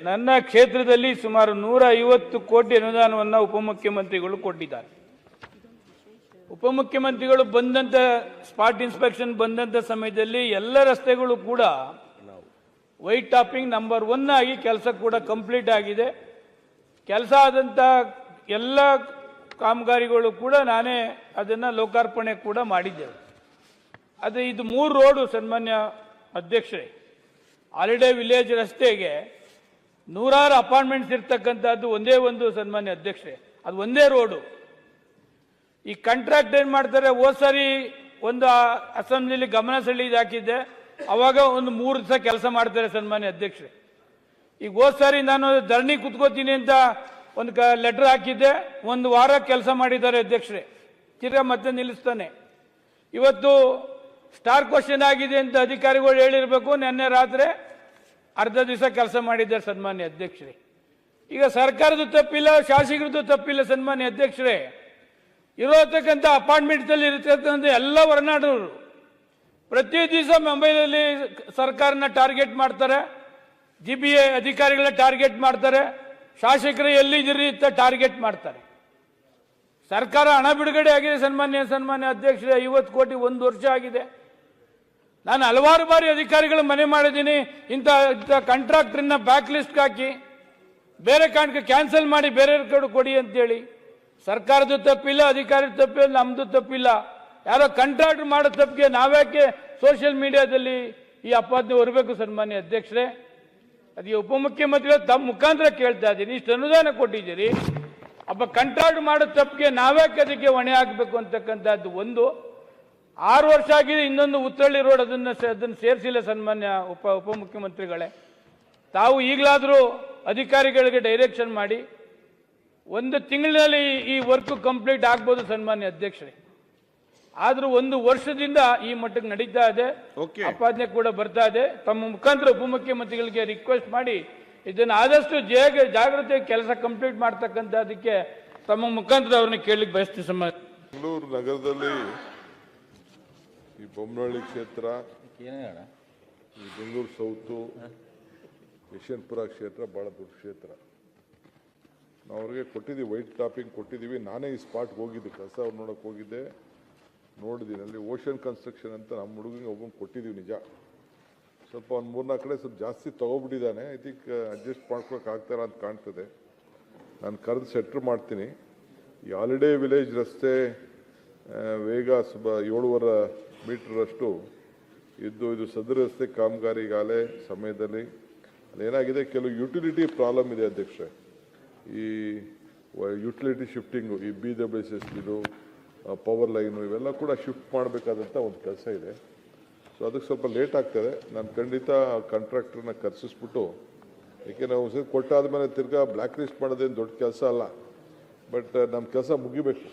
ನನ್ನ ಕ್ಷೇತ್ರದಲ್ಲಿ ಸುಮಾರು 150 ಕೋಟಿ ಅನುದಾನವನ್ನು ಉಪಮುಖ್ಯಮಂತ್ರಿಗಳು ಕೊಟ್ಟಿದ್ದಾರೆ. ಉಪಮುಖ್ಯಮಂತ್ರಿಗಳು ಬಂದಂತ ಸ್ಪಾಟ್ ಇನ್ಸ್ಪೆಕ್ಷನ್ ಬಂದಂತ ಸಮಯದಲ್ಲಿ ಎಲ್ಲ ರಸ್ತೆಗಳು ಕೂಡ ವೈಟ್ ಟಾಪಿಂಗ್ ನಂಬರ್ 1 ಆಗಿ ಕೆಲಸ ಕೂಡ ಕಂಪ್ಲೀಟ್ ಆಗಿದೆ. ಕೆಲಸ ಆದಂತ ಎಲ್ಲ ಕಾಮಗಾರಿಗಳು ಕೂಡ ನಾನೇ ಅದನ್ನ ಲೋಕಾರ್ಪಣೆ ಕೂಡ ಮಾಡಿದ್ದೇವೆ. ಅದು ಇದು 3 ರೋಡು ಸನ್ಮಾನ್ಯ ಅಧ್ಯಕ್ಷರೇ, ಹಾಲಿಡೇ ವಿಲೇಜ್ ರಸ್ತೆಗೆ 100 ಅಪಾರ್ಟ್ಮೆಂಟ್ಸ್ ಇರ್ತಕ್ಕಂಥದ್ದು ಒಂದೇ ಒಂದು ಸನ್ಮಾನ್ಯ ಅಧ್ಯಕ್ಷರೇ, ಅದು ಒಂದೇ ರೋಡು. ಈ ಕಾಂಟ್ರಾಕ್ಟ್ ಏನ್ ಮಾಡ್ತಾರೆ, ಹೋದ್ ಸಾರಿ ಒಂದು ಅಸೆಂಬ್ಲಿಲಿ ಗಮನ ಸೆಳೆದು ಹಾಕಿದ್ದೆ, ಅವಾಗ ಒಂದು 3 ದಿವಸ ಕೆಲಸ ಮಾಡ್ತಾರೆ ಸನ್ಮಾನ್ಯ ಅಧ್ಯಕ್ಷರೇ. ಈಗ ಹೋದ್ ಸಾರಿ ನಾನು ಧರಣಿ ಕುತ್ಕೋತೀನಿ ಅಂತ ಒಂದು ಲೆಟರ್ ಹಾಕಿದ್ದೆ, 1 ವಾರ ಕೆಲಸ ಮಾಡಿದ್ದಾರೆ ಅಧ್ಯಕ್ಷರೇ, ತಿರ್ಗಾ ಮತ್ತೆ ನಿಲ್ಲಿಸ್ತಾನೆ. ಇವತ್ತು ಸ್ಟಾರ್ ಕ್ವಶನ್ ಆಗಿದೆ ಅಂತ ಅಧಿಕಾರಿಗಳು ಹೇಳಿರ್ಬೇಕು, ನಿನ್ನೆ ರಾತ್ರಿ ಅರ್ಧ ದಿವಸ ಕೆಲಸ ಮಾಡಿದ್ದಾರೆ ಸನ್ಮಾನ್ಯ ಅಧ್ಯಕ್ಷರೇ. ಈಗ ಸರ್ಕಾರದ ತಪ್ಪಿಲ್ಲ, ಶಾಸಕರದ್ದು ತಪ್ಪಿಲ್ಲ ಸನ್ಮಾನ್ಯ ಅಧ್ಯಕ್ಷರೇ. ಇರತಕ್ಕಂಥ ಅಪಾರ್ಟ್ಮೆಂಟ್ಸ್ ಅಲ್ಲಿ ಇರತಕ್ಕಂಥ ಎಲ್ಲ ಹೊರನಾಡೋರು ಪ್ರತಿ ದಿವಸ ಮೊಬೈಲಲ್ಲಿ ಸರ್ಕಾರನ ಟಾರ್ಗೆಟ್ ಮಾಡ್ತಾರೆ, GBA ಅಧಿಕಾರಿಗಳ ಟಾರ್ಗೆಟ್ ಮಾಡ್ತಾರೆ, ಶಾಸಕರು ಎಲ್ಲಿದ್ದೀರಿ ಅಂತ ಟಾರ್ಗೆಟ್ ಮಾಡ್ತಾರೆ. ಸರ್ಕಾರ ಹಣ ಬಿಡುಗಡೆ ಆಗಿದೆ ಸನ್ಮಾನ್ಯ ಅಧ್ಯಕ್ಷರೇ, 50 ಕೋಟಿ 1 ವರ್ಷ ಆಗಿದೆ. ನಾನು ಹಲವಾರು ಬಾರಿ ಅಧಿಕಾರಿಗಳು ಮನೆ ಮಾಡಿದ್ದೀನಿ, ಇಂಥ ಕಾಂಟ್ರಾಕ್ಟರ್ನ ಬ್ಯಾಕ್ ಲಿಸ್ಟ್ ಹಾಕಿ ಬೇರೆ ಕ್ಯಾನ್ಸಲ್ ಮಾಡಿ ಬೇರೆ ಕಡೆ ಕೊಡಿ ಅಂತೇಳಿ. ಸರ್ಕಾರದ ತಪ್ಪಿಲ್ಲ, ಅಧಿಕಾರಿ ತಪ್ಪಿಲ್ಲ, ನಮ್ದು ತಪ್ಪಿಲ್ಲ. ಯಾರೋ ಕಾಂಟ್ರಾಕ್ಟರ್ ಮಾಡೋ ತಪ್ಪಿಗೆ ನಾವ್ಯಾಕೆ ಸೋಷಿಯಲ್ ಮೀಡಿಯಾದಲ್ಲಿ ಈ ಅಪಾದನೆ ಹೊರಬೇಕು ಸನ್ಮಾನ್ಯ ಅಧ್ಯಕ್ಷರೇ? ಅದಕ್ಕೆ ಉಪಮುಖ್ಯಮಂತ್ರಿಗಳು ತಮ್ಮ ಮುಖಾಂತರ ಕೇಳ್ತಾ ಇದ್ದೀನಿ, ಇಷ್ಟು ಅನುದಾನ ಕೊಟ್ಟಿದ್ದೀರಿ, ಒಬ್ಬ ಕಾಂಟ್ರಾಕ್ಟ್ ಮಾಡೋ ತಪ್ಪಿಗೆ ನಾವ್ಯಾಕೆ ಅದಕ್ಕೆ ಹೊಣೆ ಹಾಕಬೇಕು ಅಂತಕ್ಕಂಥದ್ದು ಒಂದು. 6 ವರ್ಷ ಆಗಿದೆ, ಇನ್ನೊಂದು ಉತ್ತರಳ್ಳಿ ರೋಡ್ ಅದನ್ನು ಸೇರಿಸಿಲ್ಲ ಸನ್ಮಾನ್ಯ ಉಪಮುಖ್ಯಮಂತ್ರಿಗಳೇ. ತಾವು ಈಗಲಾದರೂ ಅಧಿಕಾರಿಗಳಿಗೆ ಡೈರೆಕ್ಷನ್ ಮಾಡಿ 1 ತಿಂಗಳಿನಲ್ಲಿ ಈ ವರ್ಕ್ ಕಂಪ್ಲೀಟ್ ಆಗ್ಬೋದು ಸನ್ಮಾನ್ಯ ಅಧ್ಯಕ್ಷರೇ. ಆದ್ರೂ 1 ವರ್ಷದಿಂದ ಈ ಮಟ್ಟಕ್ಕೆ ನಡೀತಾ ಇದೆ, ಅಪಾದನೆ ಕೂಡ ಬರ್ತಾ ಇದೆ. ತಮ್ಮ ಮುಖಾಂತರ ಉಪಮುಖ್ಯಮಂತ್ರಿಗಳಿಗೆ ರಿಕ್ವೆಸ್ಟ್ ಮಾಡಿ ಇದನ್ನು ಆದಷ್ಟು ಜಾಗ್ರತೆ ಕೆಲಸ ಕಂಪ್ಲೀಟ್ ಮಾಡ್ತಕ್ಕಂಥದಕ್ಕೆ ತಮ್ಮ ಮುಖಾಂತರ ಅವ್ರನ್ನ ಕೇಳಲಿಕ್ಕೆ ಬಯಸ್ತೀವಿ. ಬೆಂಗಳೂರು ನಗರದಲ್ಲಿ ಈ ಬೊಮ್ಮನಹಳ್ಳಿ ಕ್ಷೇತ್ರ, ಈ ಬೆಂಗಳೂರು ಸೌತು, ಯಶವಂತಪುರ ಕ್ಷೇತ್ರ ಬಹಳ ದೊಡ್ಡ ಕ್ಷೇತ್ರ. ನಾವು ಅವ್ರಿಗೆ ಕೊಟ್ಟಿದ್ದೀವಿ, ವೈಟ್ ಟಾಪಿಂಗ್ ಕೊಟ್ಟಿದ್ದೀವಿ. ನಾನೇ ಈ ಸ್ಪಾಟ್ಗೆ ಹೋಗಿದ್ದೆ, ಕೆಲಸ ಅವ್ರು ನೋಡೋಕೆ ಹೋಗಿದ್ದೆ, ನೋಡಿದ್ದೀನಿ. ಅಲ್ಲಿ ಓಷನ್ ಕನ್ಸ್ಟ್ರಕ್ಷನ್ ಅಂತ ನಮ್ಮ ಹುಡುಗನಿಗೆ ಒಬ್ಬಂಗೆ ಕೊಟ್ಟಿದ್ದೀವಿ. ನಿಜ ಸ್ವಲ್ಪ ಒಂದು 3-4 ಕಡೆ ಸ್ವಲ್ಪ ಜಾಸ್ತಿ ತೊಗೊಬಿಟ್ಟಿದ್ದಾನೆ. ಐ ಥಿಂಕ್ ಅಡ್ಜಸ್ಟ್ ಮಾಡ್ಕೊಳಕ್ಕೆ ಆಗ್ತಾರ ಅಂತ ಕಾಣ್ತದೆ. ನಾನು ಕರೆದು ಸೆಟ್ರ್ ಮಾಡ್ತೀನಿ. ಈ ಹಾಲಿಡೇ ವಿಲೇಜ್ ರಸ್ತೆ ವೇಗ 7.5 ಮೀಟರಷ್ಟು ಇದ್ದು, ಇದು ಸದರ ರಸ್ತೆ ಕಾಮಗಾರಿಗಾಲೇ ಸಮಯದಲ್ಲಿ ಅದೇನಾಗಿದೆ, ಕೆಲವು ಯುಟಿಲಿಟಿ ಪ್ರಾಬ್ಲಮ್ ಇದೆ ಅಧ್ಯಕ್ಷರೇ. ಈ ಯುಟಿಲಿಟಿ ಶಿಫ್ಟಿಂಗು, ಈ BWSS ಇದು ಪವರ್ ಲೈನು ಇವೆಲ್ಲ ಕೂಡ ಶಿಫ್ಟ್ ಮಾಡಬೇಕಾದಂಥ ಒಂದು ಕೆಲಸ ಇದೆ. ಸೊ ಅದಕ್ಕೆ ಸ್ವಲ್ಪ ಲೇಟ್ ಆಗ್ತದೆ. ನಾನು ಖಂಡಿತ ಕಾಂಟ್ರಾಕ್ಟರ್ನ ಕರೆಸಿಸ್ಬಿಟ್ಟು, ಏಕೆ ನಾವು ಸರಿ ಕೊಟ್ಟಾದ್ಮೇಲೆ ತಿರ್ಗಾ ಬ್ಲ್ಯಾಕ್ ಲಿಸ್ಟ್ ಮಾಡೋದೇನು ದೊಡ್ಡ ಕೆಲಸ ಅಲ್ಲ, ಬಟ್ ನಮ್ಮ ಕೆಲಸ ಮುಗಿಬೇಕು.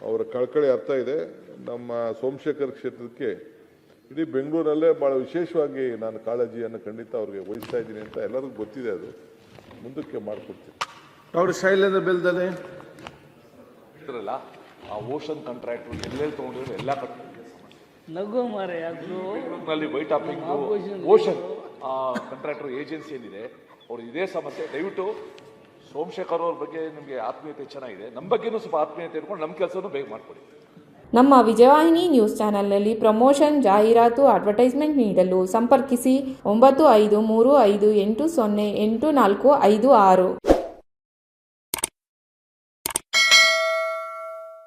ಅವರ ಕಳಕಳಿ ಅರ್ಥ ಇದೆ. ನಮ್ಮ ಸೋಮಶೇಖರ್ ಕ್ಷೇತ್ರಕ್ಕೆ ಇಡೀ ಬೆಂಗಳೂರಲ್ಲೇ ಭಾಳ ವಿಶೇಷವಾಗಿ ನಾನು ಕಾಳಜಿಯನ್ನು ಖಂಡಿತ ಅವ್ರಿಗೆ ವಹಿಸ್ತಾ ಇದ್ದೀನಿ ಅಂತ ಎಲ್ಲರಿಗೂ ಗೊತ್ತಿದೆ. ಅದು ಮುಂದಕ್ಕೆ ಮಾಡಿಕೊಡ್ತೀನಿ. ಅವರು ಶೈಲೇಂದ್ರ ಬೆಲ್ದಲೆ ಇದ್ರಲ್ಲ ಆ ಓಷನ್ ಕಾಂಟ್ರಾಕ್ಟ್ ಎಲ್ಲೆಲ್ಲಿ ತೊಗೊಂಡಿರೋ ಎಲ್ಲ ನಗು ಮಾರೆ ಬೆಂಗಳೂರಿನಲ್ಲಿ white topping ocean contractor agency ಏನಿದೆ ಅವ್ರು ಇದೇ ಸಮಸ್ಯೆ. ದಯವಿಟ್ಟು ಸೋಮಶೇಖರ್ ಅವ್ರ ಬಗ್ಗೆ ನಿಮಗೆ ಆತ್ಮೀಯತೆ ಚೆನ್ನಾಗಿದೆ, ನಮ್ಮ ಬಗ್ಗೆನೂ ಸ್ವಲ್ಪ ಆತ್ಮೀಯತೆ ಇಟ್ಕೊಂಡು ನಮ್ಮ ಕೆಲಸನೂ ಬೇಗ ಮಾಡಿಕೊಡಿ. ನಮ್ಮ ವಿಜಯವಾಹಿನಿ ನ್ಯೂಸ್ ಚಾನೆಲ್ನಲ್ಲಿ ಪ್ರಮೋಷನ್, ಜಾಹೀರಾತು, ಅಡ್ವರ್ಟೈಸ್ಮೆಂಟ್ ನೀಡಲು ಸಂಪರ್ಕಿಸಿ 9535808456.